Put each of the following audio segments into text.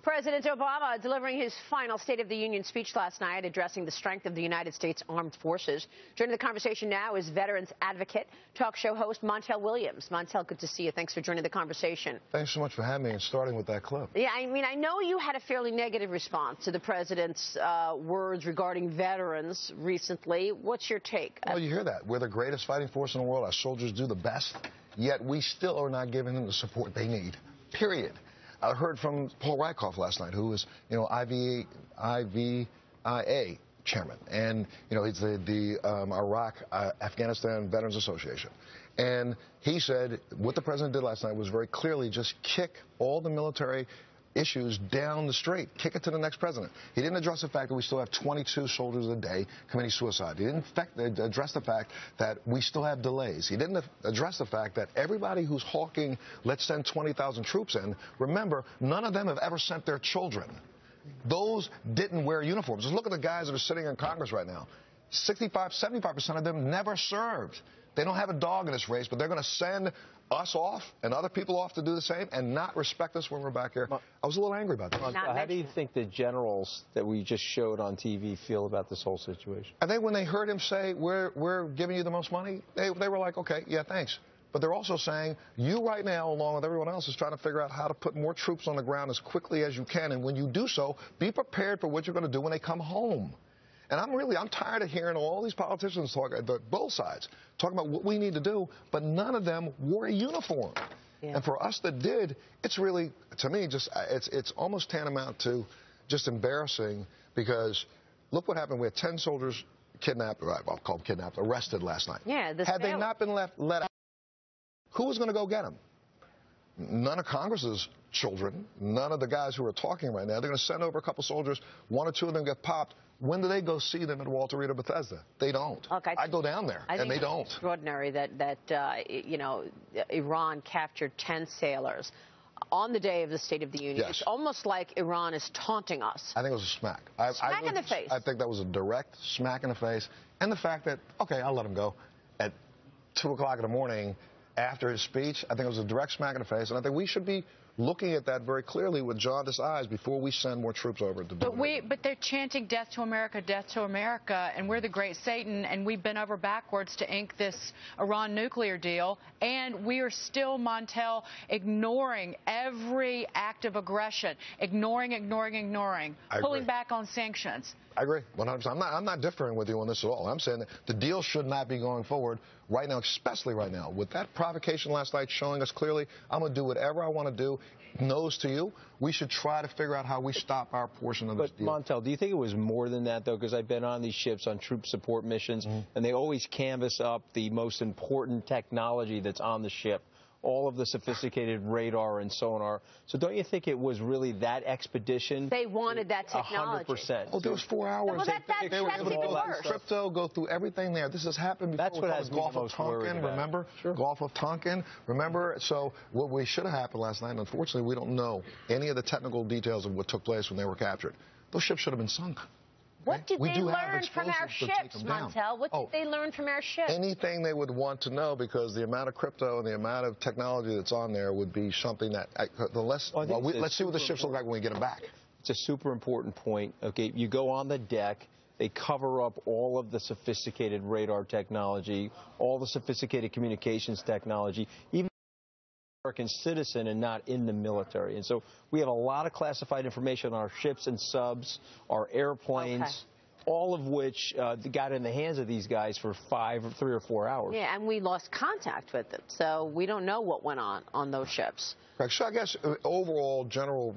President Obama delivering his final State of the Union speech last night, addressing the strength of the United States Armed Forces. Joining the conversation now is veterans advocate, talk show host Montel Williams. Montel, good to see you. Thanks for joining the conversation. Thanks so much for having me and starting with that clip. Yeah, I mean, I know you had a fairly negative response to the president's words regarding veterans recently. What's your take? Well, you hear that. We're the greatest fighting force in the world. Our soldiers do the best, yet we still are not giving them the support they need, period. I heard from Paul Rykoff last night, who is, IVIA chairman, and, he's the Iraq, Afghanistan Veterans Association. And he said what the president did last night was very clearly just kick all the military issues down the street, kick it to the next president. He didn't address the fact that we still have 22 soldiers a day committing suicide. He didn't address the fact that we still have delays. He didn't address the fact that everybody who's hawking, let's send 20,000 troops in, remember, none of them have ever sent their children. Those didn't wear uniforms. Just look at the guys that are sitting in Congress right now. 75% of them never served. They don't have a dog in this race, but they're going to send us off and other people off to do the same and not respect us when we're back here. I was a little angry about that. How do you think the generals that we just showed on TV feel about this whole situation? I think when they heard him say, we're giving you the most money, they were like, okay, yeah, thanks. But they're also saying, you right now, along with everyone else, is trying to figure out how to put more troops on the ground as quickly as you can. And when you do so, be prepared for what you're going to do when they come home. And I'm tired of hearing all these politicians talk, both sides, talking about what we need to do, but none of them wore a uniform. Yeah. And for us that did, it's really, to me, it's almost tantamount to just embarrassing, because look what happened. We had 10 soldiers kidnapped, I'll call them kidnapped, arrested last night. Yeah, had they not been let out, who was going to go get them? None of Congress's children, none of the guys who are talking right now. They're going to send over a couple soldiers, one or two of them get popped. When do they go see them at Walter Reed or Bethesda? They don't. Okay. I go down there, and they don't. It's extraordinary that Iran captured 10 sailors on the day of the State of the Union. Yes. It's almost like Iran is taunting us. I think it was a smack. Smack in the face. I think that was a direct smack in the face. And the fact that, okay, I'll let him go at 2 o'clock in the morning after his speech, I think it was a direct smack in the face. And I think we should be looking at that very clearly with jaundiced eyes before we send more troops over to do it. But they're chanting death to America, and we're the great Satan, and we've been over backwards to ink this Iran nuclear deal, and we are still, Montel, ignoring every act of aggression, ignoring, pulling back on sanctions. I agree, 100%. I'm not differing with you on this at all. I'm saying that the deal should not be going forward right now, especially right now. With that provocation last night showing us clearly, I'm going to do whatever I want to do. Nose to you. We should try to figure out how we stop our portion of this deal. But, Montel, do you think it was more than that, though? Because I've been on these ships on troop support missions, and they always canvass up the most important technology that's on the ship, all of the sophisticated radar and sonar. So don't you think it was really that expedition? They wanted that technology. 100%. Oh, there was 4 hours. Well, they were able to go through crypto, go through everything there. This has happened before. That's what has Gulf of Tonkin, remember? Sure. Gulf of Tonkin, remember? So what we should have happened last night, unfortunately, we don't know any of the technical details of what took place when they were captured. Those ships should have been sunk. What did they learn from our ships, Montel? What did they learn from our ships? Anything they would want to know, because the amount of crypto and the amount of technology that's on there would be something that, let's see what the ships look like when we get them back. It's a super important point. Okay, you go on the deck. They cover up all of the sophisticated radar technology, all the sophisticated communications technology, even American citizen and not in the military. And so we have a lot of classified information on our ships and subs, our airplanes, all of which got in the hands of these guys for 3 or 4 hours. Yeah, and we lost contact with them, so we don't know what went on those ships. Correct. So I guess overall general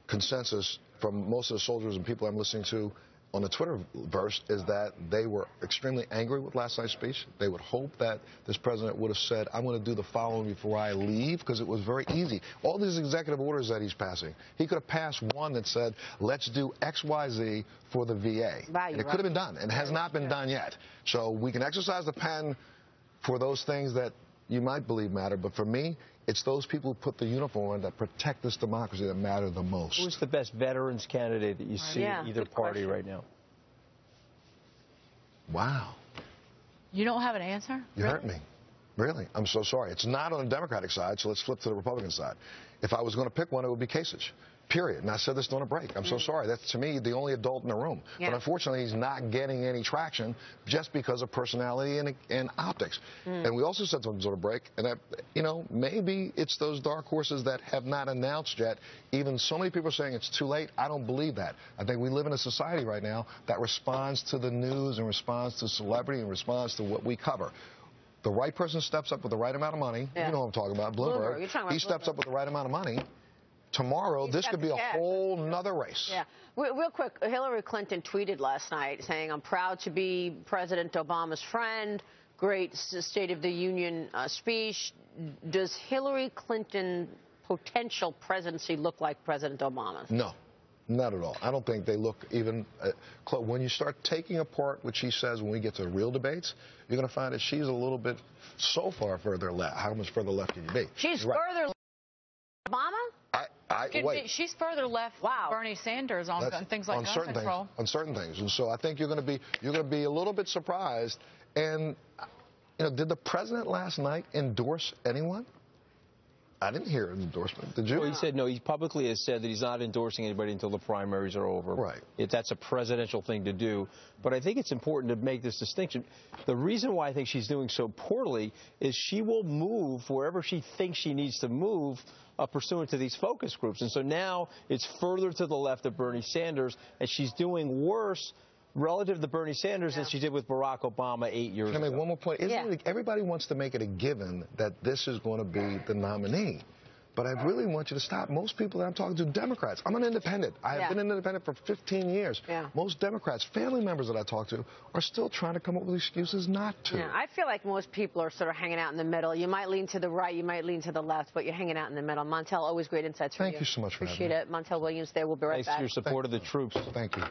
consensus from most of the soldiers and people I'm listening to on the Twitterverse is that they were extremely angry with last night's speech. They would hope that this president would have said, I'm going to do the following before I leave, because it was very easy. All these executive orders that he's passing, he could have passed one that said, let's do X, Y, Z for the VA. And it could have been done, and it has not been done yet. So we can exercise the pen for those things that you might believe matter, but for me, it's those people who put the uniform on that protect this democracy that matter the most. Who's the best veterans candidate that you see in either party right now? Wow. You don't have an answer? You hurt me. Really. I'm so sorry. It's not on the Democratic side, so let's flip to the Republican side. If I was going to pick one, it would be Kasich. Period. And I said this during a break. I'm so sorry. That's, to me, the only adult in the room. Yeah. But unfortunately, he's not getting any traction just because of personality and optics. And we also said something during a break, and that, you know, maybe it's those dark horses that have not announced yet. Even so many people are saying it's too late. I don't believe that. I think we live in a society right now that responds to the news and responds to celebrity and responds to what we cover. The right person steps up with the right amount of money. Yeah. You know what I'm talking about. Bloomberg. You're talking about he steps Bloomberg. up with the right amount of money. Tomorrow, this could be a whole nother race. Yeah. Real quick, Hillary Clinton tweeted last night saying, I'm proud to be President Obama's friend. Great State of the Union speech. Does Hillary Clinton's potential presidency look like President Obama's? No. Not at all. I don't think they look even close. When you start taking apart what she says when we get to real debates, you're going to find that she's a little bit so far further left. How much further left can you be? She's further left than Obama? Wait. She's further left than Bernie Sanders on things like gun control. On certain things. And so I think you're going to be a little bit surprised. And, you know, did the president last night endorse anyone? I didn't hear an endorsement. Did you? Well, he said no. He publicly has said that he's not endorsing anybody until the primaries are over. Right. That's a presidential thing to do. But I think it's important to make this distinction. The reason why I think she's doing so poorly is she will move wherever she thinks she needs to move pursuant to these focus groups. And so now it's further to the left of Bernie Sanders, and she's doing worse relative to Bernie Sanders than she did with Barack Obama 8 years ago. Can I make one more point? Everybody wants to make it a given that this is going to be the nominee. But I really want you to stop. Most people that I'm talking to, Democrats. I'm an independent. I have been an independent for 15 years. Most Democrats, family members that I talk to, are still trying to come up with excuses not to. I feel like most people are sort of hanging out in the middle. You might lean to the right, you might lean to the left, but you're hanging out in the middle. Montel, always great insights from you. Thank you so much for having me. Appreciate it. Montel Williams there. We'll be right back. Thanks for your support of the troops. Thank you.